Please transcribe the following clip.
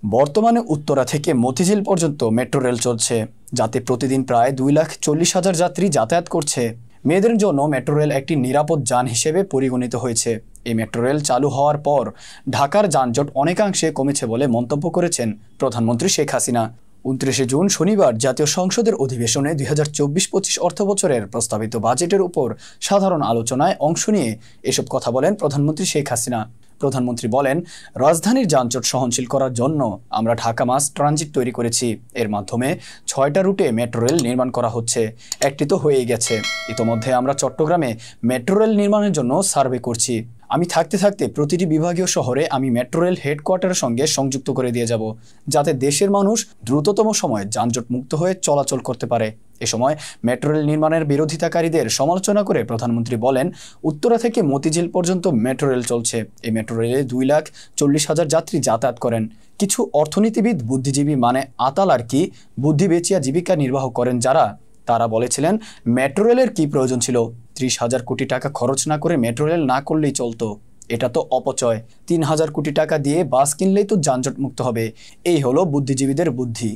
বর্তমানে উত্তরা থেকে মতিঝিল পর্যন্ত মেট্রো রেল চলছে, যাতে প্রতিদিন প্রায় 2,40,000 যাত্রী যাতায়াত করছে। মেয়েদের জন্য মেট্রো রেল একটি নিরাপদ যান হিসেবে পরিগণিত হয়েছে। এই মেট্রো রেল চালু হওয়ার পর ঢাকার যানজট অনেকাংশে কমেছে বলে মন্তব্য করেছেন প্রধানমন্ত্রী শেখ হাসিনা। 29 জুন শনিবার জাতীয় সংসদের অধিবেশনে 2024-25 অর্থবছরের প্রস্তাবিত বাজেটের উপর সাধারণ আলোচনায় অংশ নিয়ে এসব কথা বলেন প্রধানমন্ত্রী শেখ হাসিনা। প্রধানমন্ত্রী বলেন, রাজধানীর যানজট সহনশীল করার জন্য আমরা ঢাকা মাস ট্রানজিট তৈরি করেছি। এর মাধ্যমে 6টা রুটে মেট্রো রেল নির্মাণ করা হচ্ছে, একটি তো হয়েই গেছে। ইতোমধ্যে আমরা চট্টগ্রামে মেট্রো রেল নির্মাণের জন্য সার্ভে করছি। আমি থাকতে থাকতে প্রতিটি বিভাগীয় শহরে আমি মেট্রো রেল হেডকোয়ার্টারের সঙ্গে সংযুক্ত করে দিয়ে যাব, যাতে দেশের মানুষ দ্রুততম সময়ে যানজট মুক্ত হয়ে চলাচল করতে পারে। এ সময় মেট্রো রেল নির্মাণের বিরোধিতাকারীদের সমালোচনা করে প্রধানমন্ত্রী বলেন, উত্তরা থেকে মতিঝিল পর্যন্ত মেট্রো রেল চলছে। এই মেট্রো রেলে 2,40,000 যাত্রী যাতায়াত করেন। কিছু অর্থনীতিবিদ, বুদ্ধিজীবী মানে আতাল আর কি, বুদ্ধি বেচিয়া জীবিকা নির্বাহ করেন যারা, তারা বলেছিলেন মেট্রো রেলের কি প্রয়োজন ছিল? 30,000 কোটি টাকা খরচ না করে মেট্রো রেল না করলেই চলতো। এটা তো অপচয়। 3,000 কোটি টাকা দিয়ে বাস কিনলেই তো যানজট মুক্ত হবে। এই হলো বুদ্ধিজীবীদের বুদ্ধি।